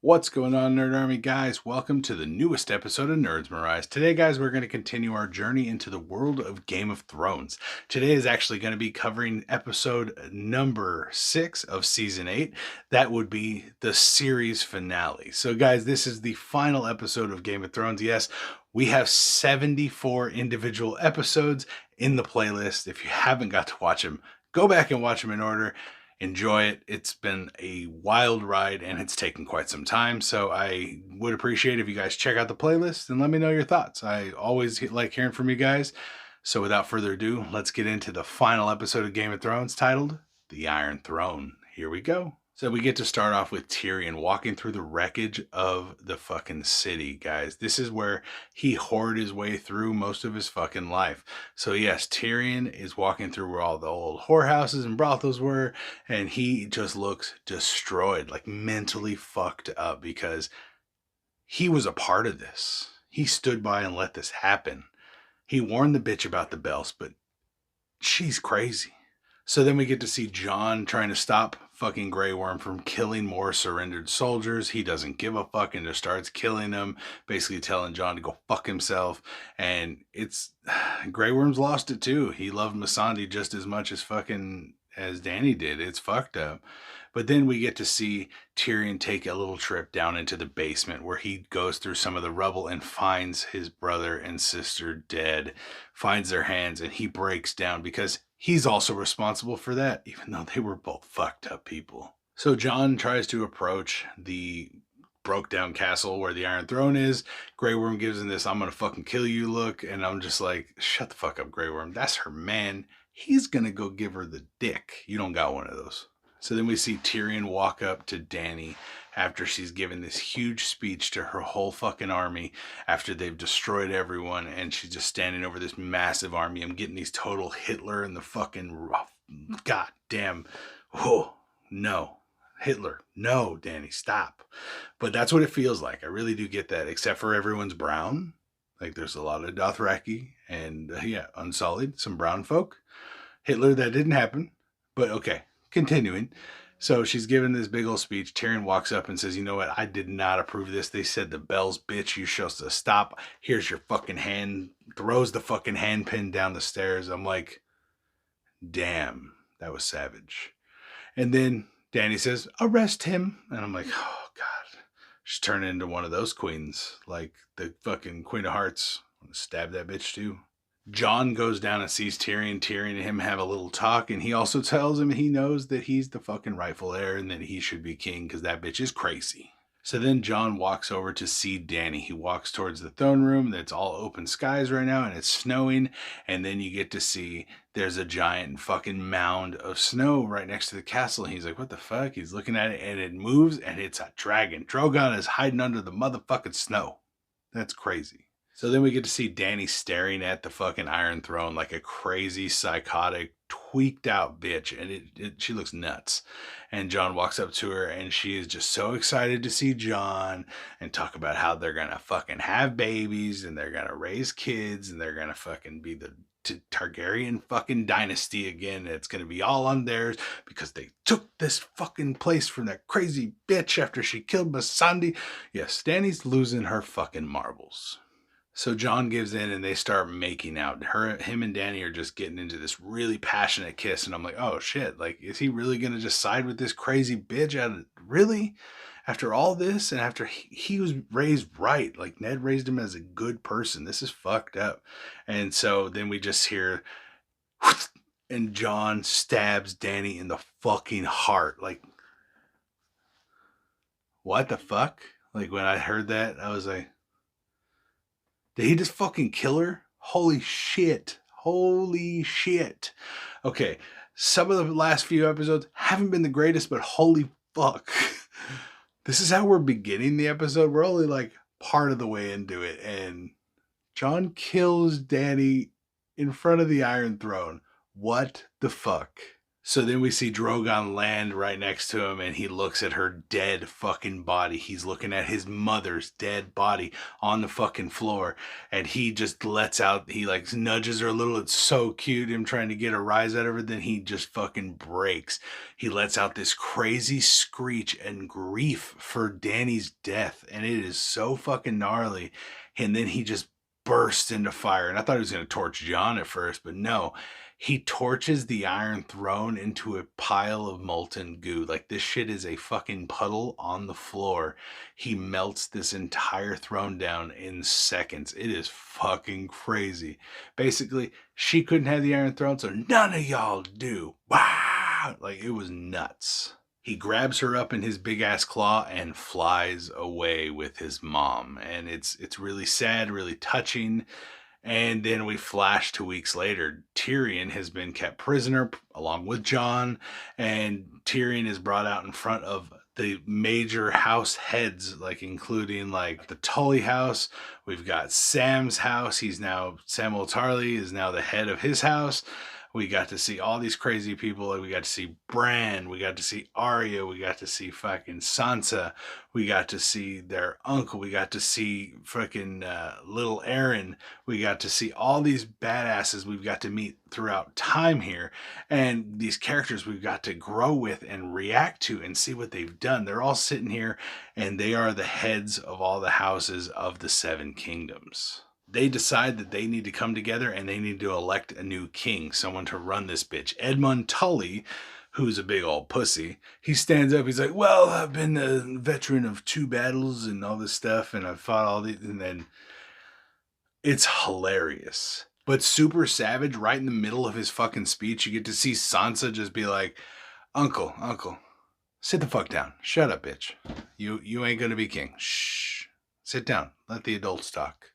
What's going on, Nerd Army guys? Welcome to the newest episode of Nerds Mirais. Today, guys, we're going to continue our journey into the world of Game of Thrones. Today is actually going to be covering episode number 6 of season 8. That would be the series finale. So, guys, this is the final episode of Game of Thrones. Yes, we have 74 individual episodes in the playlist. If you haven't got to watch them, go back and watch them in order. Enjoy it. It's been a wild ride and it's taken quite some time. So I would appreciate if you guys check out the playlist and let me know your thoughts. I always like hearing from you guys. So without further ado, let's get into the final episode of Game of Thrones titled The Iron Throne. Here we go. So we get to start off with Tyrion walking through the wreckage of the fucking city, guys. This is where he whored his way through most of his fucking life. So yes, Tyrion is walking through where all the old whorehouses and brothels were, and he just looks destroyed, like mentally fucked up, because he was a part of this. He stood by and let this happen. He warned the bitch about the bells, but she's crazy. So then we get to see Jon trying to stop fucking Grey Worm from killing more surrendered soldiers. He doesn't give a fuck and just starts killing them, basically telling Jon to go fuck himself. And it's Grey Worm's lost it too. He loved Missandei just as much as Dany did. It's fucked up. But then we get to see Tyrion take a little trip down into the basement where he goes through some of the rubble and finds his brother and sister dead, finds their hands, and he breaks down because he's also responsible for that, even though they were both fucked up people. So Jon tries to approach the broke down castle where the Iron Throne is. Grey Worm gives him this "I'm gonna fucking kill you" look, and I'm just like, shut the fuck up, Grey Worm. That's her man. He's gonna go give her the dick. You don't got one of those. So then we see Tyrion walk up to Dany after she's given this huge speech to her whole fucking army after they've destroyed everyone, and she's just standing over this massive army. I'm getting these total Hitler and the fucking goddamn. Oh, no. Hitler. No, Dany, stop. But that's what it feels like. I really do get that, except for everyone's brown. Like there's a lot of Dothraki and, Unsullied, some brown folk. Hitler, that didn't happen. But okay. Continuing. So she's giving this big old speech. Tyrion walks up and says, you know what? I did not approve of this. They said the bells, bitch. You supposed to stop. Here's your fucking hand. Throws the fucking handpin down the stairs. I'm like, damn, that was savage. And then Dany says, arrest him. And I'm like, oh, God. She's turning into one of those queens. Like the fucking Queen of Hearts. I'm going to stab that bitch too. Jon goes down and sees Tyrion. Tyrion and him have a little talk, and he also tells him he knows that he's the fucking rightful heir and that he should be king because that bitch is crazy. So then Jon walks over to see Dany. He walks towards the throne room that's all open skies right now, and it's snowing. And then you get to see there's a giant fucking mound of snow right next to the castle. And he's like, what the fuck? He's looking at it, and it moves, and it's a dragon. Drogon is hiding under the motherfucking snow. That's crazy. So then we get to see Dany staring at the fucking Iron Throne like a crazy, psychotic, tweaked out bitch. And she looks nuts. And Jon walks up to her and she is just so excited to see Jon and talk about how they're going to fucking have babies and they're going to raise kids and they're going to fucking be the Targaryen fucking dynasty again. It's going to be all on theirs because they took this fucking place from that crazy bitch after she killed Missandei. Yes, Dany's losing her fucking marbles. So Jon gives in and they start making out. Him and Dany are just getting into this really passionate kiss. And I'm like, oh shit, like, is he really going to just side with this crazy bitch? Really? After all this and after he was raised right, like Ned raised him as a good person. This is fucked up. And so then we just hear, and Jon stabs Dany in the fucking heart. Like, what the fuck? Like when I heard that, I was like, did he just fucking kill her? Holy shit. Holy shit. Okay, some of the last few episodes haven't been the greatest, but holy fuck. This is how we're beginning the episode. We're only like part of the way into it. And Jon kills Dany in front of the Iron Throne. What the fuck? So then we see Drogon land right next to him, and he looks at her dead fucking body. He's looking at his mother's dead body on the fucking floor, and he just lets out, he like nudges her a little. It's so cute, him trying to get a rise out of her. Then he just fucking breaks. He lets out this crazy screech and grief for Dany's death, and it is so fucking gnarly. And then he just bursts into fire. And I thought he was going to torch Jon at first, but no. He torches the Iron Throne into a pile of molten goo. Like, this shit is a fucking puddle on the floor. He melts this entire throne down in seconds. It is fucking crazy. Basically, she couldn't have the Iron Throne, so none of y'all do. Wow! Like, it was nuts. He grabs her up in his big ass claw and flies away with his mom. And it's really sad, really touching. And then we flash 2 weeks later. Tyrion has been kept prisoner along with Jon, and Tyrion is brought out in front of the major house heads, like including like the Tully house. We've got Sam's house. Samwell Tarly is now the head of his house. We got to see all these crazy people. We got to see Bran. We got to see Arya. We got to see fucking Sansa. We got to see their uncle. We got to see fucking little Aaron. We got to see all these badasses we've got to meet throughout time here. And these characters we've got to grow with and react to and see what they've done. They're all sitting here, and they are the heads of all the houses of the Seven Kingdoms. They decide that they need to come together and they need to elect a new king, someone to run this bitch. Edmund Tully, who's a big old pussy, he stands up. He's like, well, I've been a veteran of 2 battles and all this stuff, and I've fought all these. And then it's hilarious. But super savage, right in the middle of his fucking speech, you get to see Sansa just be like, Uncle, sit the fuck down. Shut up, bitch. You ain't gonna be king. Shh. Sit down. Let the adults talk.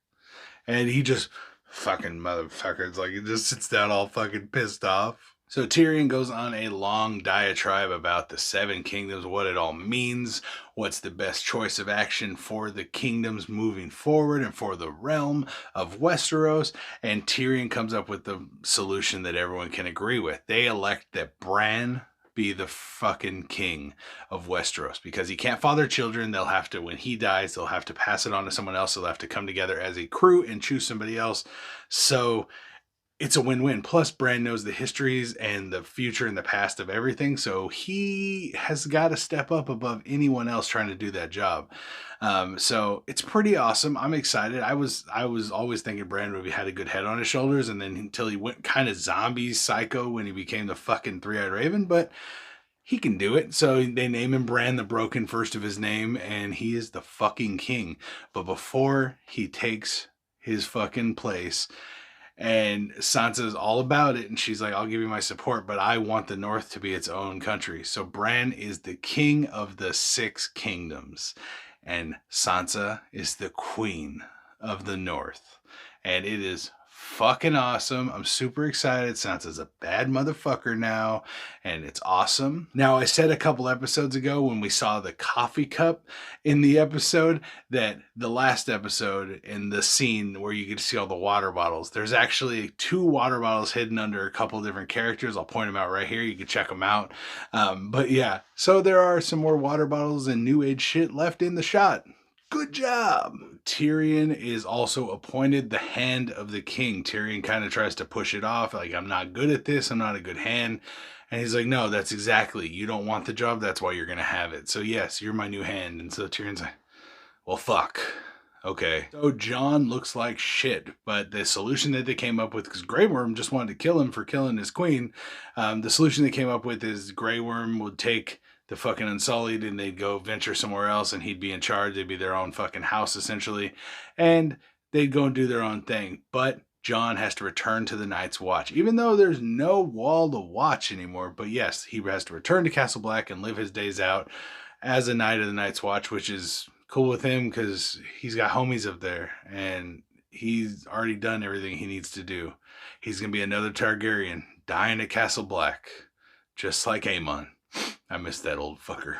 And he just, fucking motherfuckers, like, he just sits down all fucking pissed off. So Tyrion goes on a long diatribe about the 7 kingdoms, what it all means, what's the best choice of action for the kingdoms moving forward and for the realm of Westeros. And Tyrion comes up with the solution that everyone can agree with. They elect that Bran be the fucking king of Westeros, because he can't father children. They'll have to, when he dies, they'll have to pass it on to someone else. They'll have to come together as a crew and choose somebody else. So it's a win-win. Plus, Bran knows the histories and the future and the past of everything, so he has got to step up above anyone else trying to do that job. So it's pretty awesome. I'm excited. I was always thinking Bran would have had a good head on his shoulders, and then until he went kind of zombie psycho when he became the fucking Three-Eyed Raven, but he can do it. So they name him Bran the Broken, first of his name, and he is the fucking king. But before he takes his fucking place, and Sansa's all about it, and she's like, I'll give you my support, but I want the North to be its own country. So Bran is the king of the 6 kingdoms, and Sansa is the queen of the North. And it is fucking awesome. I'm super excited. Sansa's a bad motherfucker now, and it's awesome. Now, I said a couple episodes ago when we saw the coffee cup in the episode that the last episode in the scene where you get to see all the water bottles, there's actually 2 water bottles hidden under a couple different characters. I'll point them out right here. You can check them out. But yeah, so there are some more water bottles and new age shit left in the shot. Good job. Tyrion is also appointed the Hand of the King. Tyrion kind of tries to push it off, like, I'm not good at this, I'm not a good hand. And he's like, no, that's exactly, you don't want the job, that's why you're going to have it. So yes, you're my new hand. And so Tyrion's like, well, fuck. Okay. So Jon looks like shit, but the solution that they came up with, because Grey Worm just wanted to kill him for killing his queen, the solution they came up with is Grey Worm would take the fucking Unsullied and they'd go venture somewhere else, and he'd be in charge. They'd be their own fucking house, essentially. And they'd go and do their own thing. But Jon has to return to the Night's Watch, even though there's no wall to watch anymore. But yes, he has to return to Castle Black and live his days out as a Knight of the Night's Watch, which is cool with him because he's got homies up there and he's already done everything he needs to do. He's going to be another Targaryen dying at Castle Black, just like Aemon. I miss that old fucker.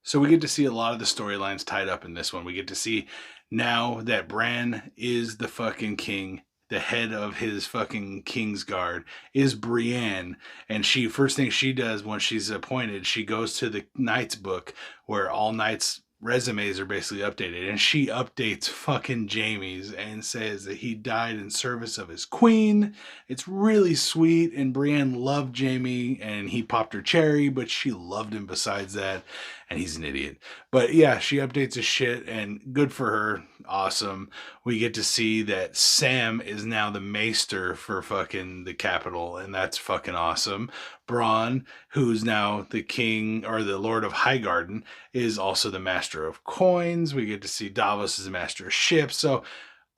So we get to see a lot of the storylines tied up in this one. We get to see now that Bran is the fucking king, the head of his fucking King's Guard is Brienne, and she first thing she does when she's appointed, she goes to the Knights book where all Knights resumes are basically updated, and she updates fucking Jamie's and says that he died in service of his queen. It's really sweet, and Brienne loved Jamie, and he popped her cherry, but she loved him besides that, and he's an idiot. But yeah, she updates his shit, and good for her. Awesome. We get to see that Sam is now the maester for fucking the capital, and that's fucking awesome. Bronn, who's now the king or the Lord of Highgarden, is also the master of coins. We get to see Davos as the master of ships. So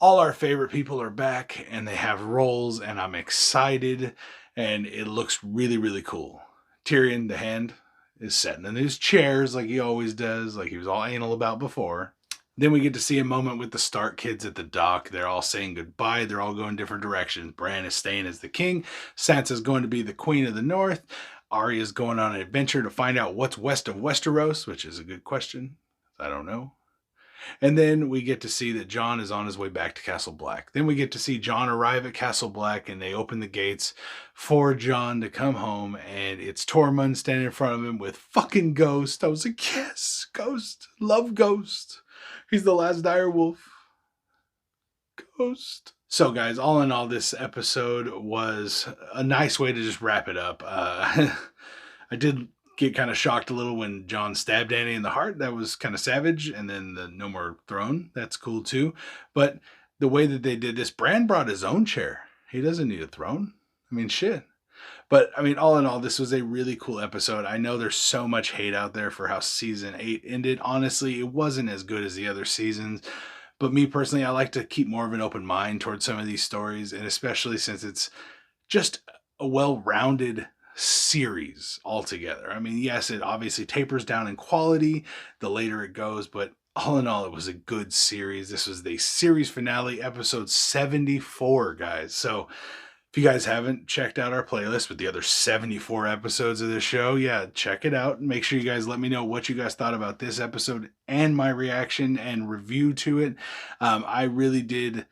all our favorite people are back, and they have roles, and I'm excited, and it looks really, really cool. Tyrion, the Hand, is sitting in his chairs like he always does, like he was all anal about before. Then we get to see a moment with the Stark kids at the dock. They're all saying goodbye. They're all going different directions. Bran is staying as the king. Sansa's going to be the queen of the north. Arya's going on an adventure to find out what's west of Westeros, which is a good question. I don't know. And then we get to see that Jon is on his way back to Castle Black. Then we get to see Jon arrive at Castle Black, and they open the gates for Jon to come home, and it's Tormund standing in front of him with fucking Ghost. I was like, yes, Ghost. Love Ghost. He's the last dire wolf. Ghost. So guys, all in all, this episode was a nice way to just wrap it up. I did get kind of shocked a little when Jon stabbed Dany in the heart. That was kind of savage. And then the no more throne. That's cool too. But the way that they did this, Bran brought his own chair. He doesn't need a throne. I mean, shit. But I mean, all in all, this was a really cool episode. I know there's so much hate out there for how season 8 ended. Honestly, it wasn't as good as the other seasons. But me personally, I like to keep more of an open mind towards some of these stories. And especially since it's just a well-rounded series altogether. I mean, yes, it obviously tapers down in quality the later it goes. But all in all, it was a good series. This was the series finale, episode 74, guys. So if you guys haven't checked out our playlist with the other 74 episodes of this show, yeah, check it out. Make sure you guys let me know what you guys thought about this episode and my reaction and review to it. I really did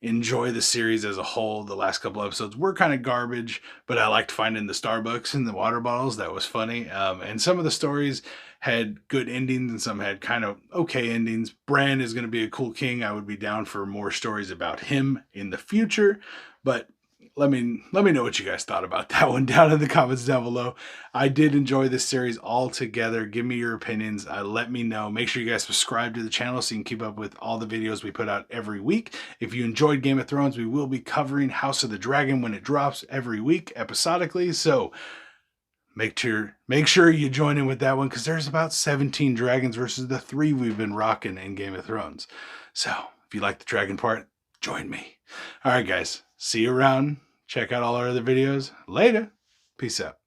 enjoy the series as a whole. The last couple episodes were kind of garbage, but I liked finding the Starbucks and the water bottles. That was funny. And some of the stories had good endings and some had kind of okay endings. Bran is going to be a cool king. I would be down for more stories about him in the future, but let me know what you guys thought about that one down in the comments down below. I did enjoy this series altogether. Give me your opinions. Let me know. Make sure you guys subscribe to the channel so you can keep up with all the videos we put out every week. If you enjoyed Game of Thrones, we will be covering House of the Dragon when it drops every week episodically. So make sure you join in with that one, because there's about 17 dragons versus the 3 we've been rocking in Game of Thrones. So if you like the dragon part, join me. All right, guys. See you around. Check out all our other videos. Later. Peace out.